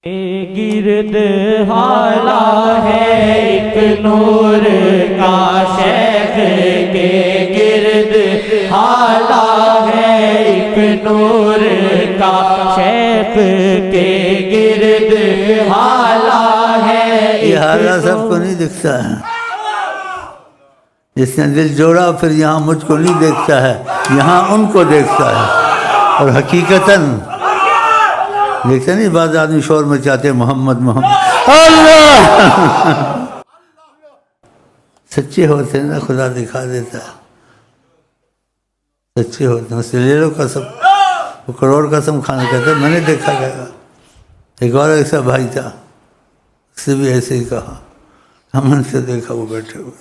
گرد حالا ہے ایک نور کا شیخ کے گرد حالا ہے ایک نور کا شیخ کے گرد حالا ہے یہ حالہ سب کو نہیں دکھتا ہے. جس نے دل جوڑا پھر یہاں مجھ کو نہیں دیکھتا ہے، یہاں ان کو دیکھتا ہے. اور حقیقتاً دیکھتے نہیں بعض آدمی شور میں چاہتے محمد محمد اللہ سچے ہوتے ہیں نا خدا دکھا دیتا ہے. سچے ہوتے ہیں اس سے لے لو قسم. وہ کروڑ قسم کھانا کہتے ہیں میں نے دیکھا گیا. ایک اور ایسا بھائی تھا، اس سے بھی ایسے ہی کہا ہم نے سے دیکھا وہ بیٹھے ہوئے.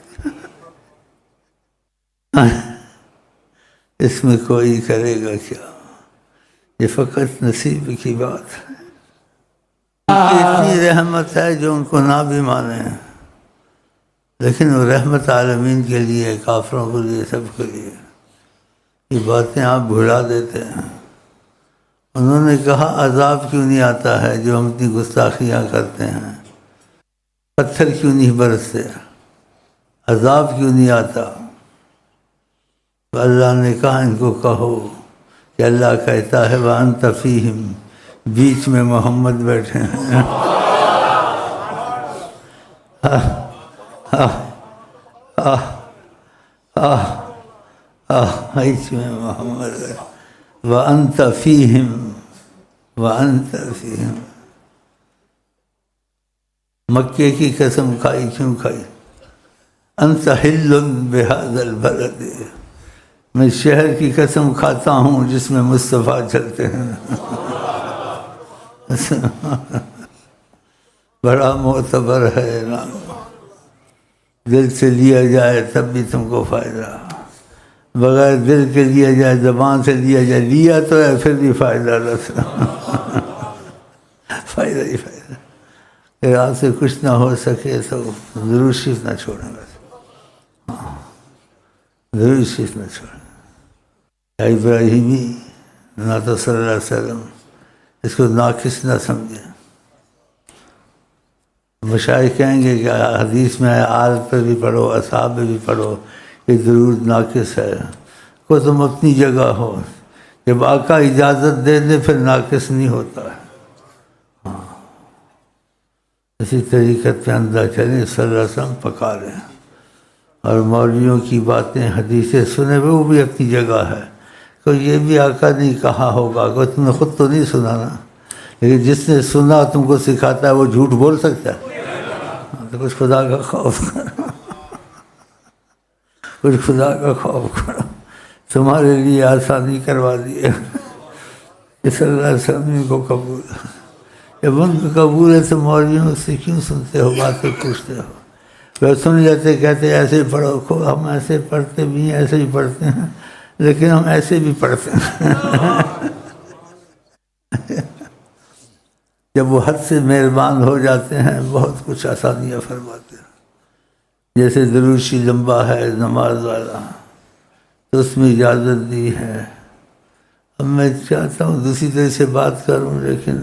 اس میں کوئی کرے گا کیا، یہ فقط نصیب کی بات ہے. اتنی رحمت ہے جو ان کو نہ بھی مانے، لیکن وہ رحمت عالمین کے لیے، کافروں کے لیے، سب کے لیے. یہ باتیں آپ بھلا دیتے ہیں. انہوں نے کہا عذاب کیوں نہیں آتا ہے جو ہم اتنی گستاخیاں کرتے ہیں، پتھر کیوں نہیں برستے، عذاب کیوں نہیں آتا. تو اللہ نے کہا ان کو کہو کہ اللہ کہتا ہے وَأَنْتَ فِيهِمْ، بیچ میں محمد بیٹھے ہیں. بیچ میں محمد بیٹھے. وَأَنْتَ فِيهِمْ وَأَنْتَ فِيهِمْ. مکے کی قسم کھائی کیوں کھائی؟ أَنْتَ حِلٌّ بِهَذَا الْبَلَدِ، میں شہر کی قسم کھاتا ہوں جس میں مصطفیٰ چلتے ہیں. بڑا معتبر ہے نام. دل سے لیا جائے تب بھی تم کو فائدہ، بغیر دل کے لیا جائے، زبان سے لیا جائے، لیا تو ہے پھر بھی فائدہ رسنا. فائدہ ہی فائدہ. اگر آپ سے کچھ نہ ہو سکے تو ضرور شریف نہ چھوڑیں گا، ضرور شریف نہ چھوڑیں. ابراہیمی نہ تو صلی اللہ علیہ وسلم اس کو ناقص نہ سمجھیں. مشائخ کہیں گے کہ حدیث میں ہے آل پہ بھی پڑھو، اصحاب پہ بھی پڑھو، یہ ضرور ناقص ہے. کو تم اپنی جگہ ہو، جب آقا اجازت دے دے پھر ناقص نہیں ہوتا ہے. اسی طریقت پہ اندر چلیں، صلی اللہ علیہ وسلم پکا لیں. اور مولویوں کی باتیں حدیثیں سنے ہوئے وہ بھی اپنی جگہ ہے. تو یہ بھی آقا نہیں کہا ہوگا، کہ تم نے خود تو نہیں سنا نا، لیکن جس نے سنا تم کو سکھاتا ہے وہ جھوٹ بول سکتا ہے. تو کچھ خدا کا خوف کرو، کچھ خدا کا خوف کرو. تمہارے لیے آسانی کروا دیے کہ صلی اللہ علیہ وسلم کو قبول. جب ان کو قبول ہے تو مولویوں سے کیوں سنتے ہو، باتیں پوچھتے ہو؟ وہ سن لیتے، کہتے ایسے ہی پڑھو. ہم ایسے پڑھتے بھی ہیں، ایسے ہی پڑھتے ہیں، لیکن ہم ایسے بھی پڑھتے ہیں. جب وہ حد سے مہربان ہو جاتے ہیں بہت کچھ آسانیاں فرماتے ہیں. جیسے دروشی لمبا ہے نماز والا تو اس میں اجازت دی ہے. اب میں چاہتا ہوں دوسری طرح سے بات کروں، لیکن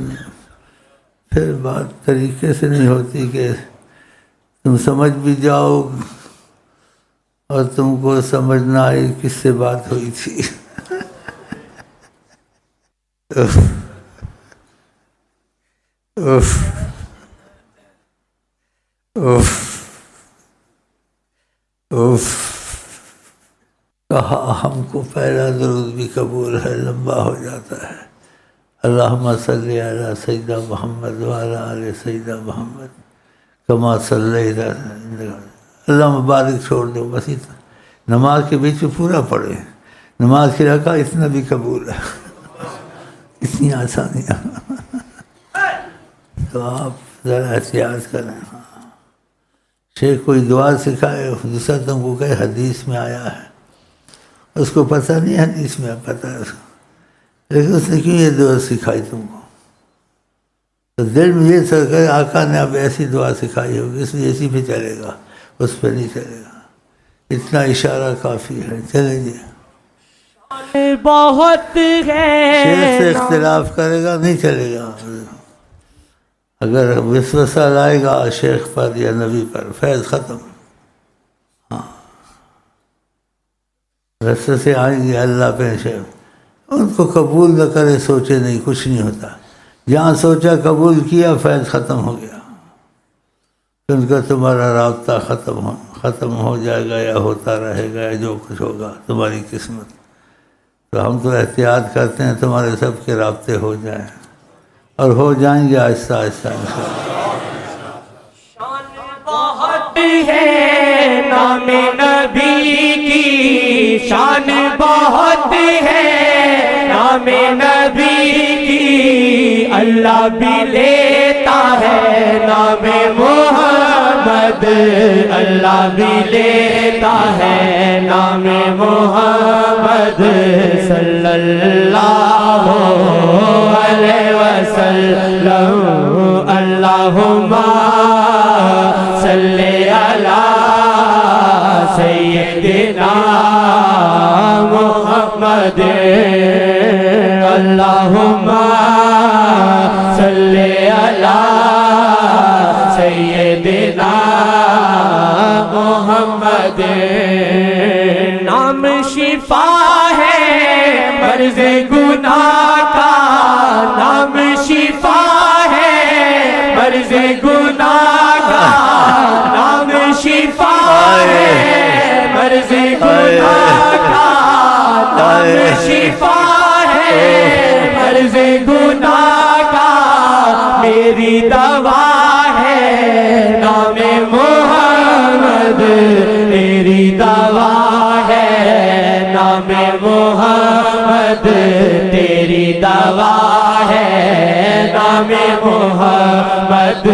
پھر بات طریقے سے نہیں ہوتی کہ تم سمجھ بھی جاؤ اور تم کو سمجھ نہ آئی کس سے بات ہوئی تھی. کہا ہم کو پہلا درود بھی قبول ہے، لمبا ہو جاتا ہے. اللہم صلی علی سیدنا محمد وعلی آل سیدنا محمد کما صلیت. اللہ مبارک چھوڑ دو بس اتنا. نماز کے بیچ میں پورا پڑھے، نماز کی رکعت اتنا بھی قبول ہے. اتنی آسانیاں. تو آپ ذرا احتیاط کریں. شیخ کوئی دعا سکھائے، دوسرا تم کو کہے حدیث میں آیا ہے، اس کو پتہ نہیں حدیث میں پتہ ہے اس کو، لیکن اس نے کیوں یہ دعا سکھائی تم کو؟ تو دل میں یہ سر کرے آقا نے اب ایسی دعا سکھائی ہوگی اس لیے اسی پہ چلے گا، اس پہ نہیں چلے گا. اتنا اشارہ کافی ہے. چلیں جی. بہت ہے شیخ سے اختلاف کرے گا نہیں چلے گا. اگر وسوسہ لائے گا شیخ پر یا نبی پر، فیض ختم۔ رستے سے آئیں گے اللہ پہ شیخ، ان کو قبول نہ کرے، سوچے نہیں، کچھ نہیں ہوتا۔ جہاں سوچا قبول کیا، فیض ختم ہو گیا، ان کا تمہارا رابطہ ختم ہو جائے گا، یا ہوتا رہے گا، یا جو کچھ ہوگا تمہاری قسمت۔ تو ہم تو احتیاط کرتے ہیں تمہارے سب کے رابطے ہو جائیں، اور ہو جائیں گے آہستہ آہستہ انشاءاللہ۔ شان بہت ہے نام نبی کی، شان بہت ہے نام نبی کی، اللہ بھی لیتا ہے نام محمد، اللہ بھی لیتا ہے نام محمد صلی اللہ علیہ وسلم۔ اللہم صلی علی سیدنا محمد، اللہم صلی علی سیدنا محمد۔ نام شفا ہے مرض گناہ کا، نام شفا ہے مرض گناہ کا، نام شفا ہے مرض گناہ کا، نام شفا ہے مرض گناہ کا، میری دوا ہے نام محمد، میری دوا ہے نام محمد، تیری دوا ہے نام محمد،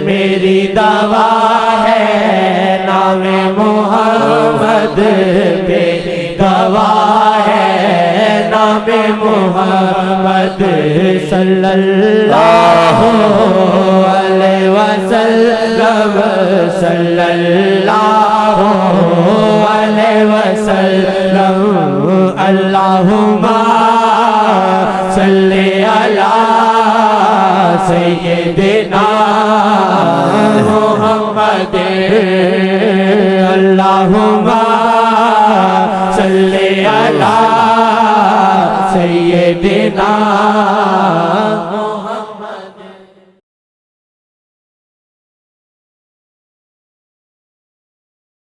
میری دوا ہے نام محمد، تیری دوا ہے نام محمد صلی اللہ علیہ وسلم، صلی اللہ علیہ وسلم۔ اللہم صلی علی سیدنا محمد، اللہم صلی علی سیدنا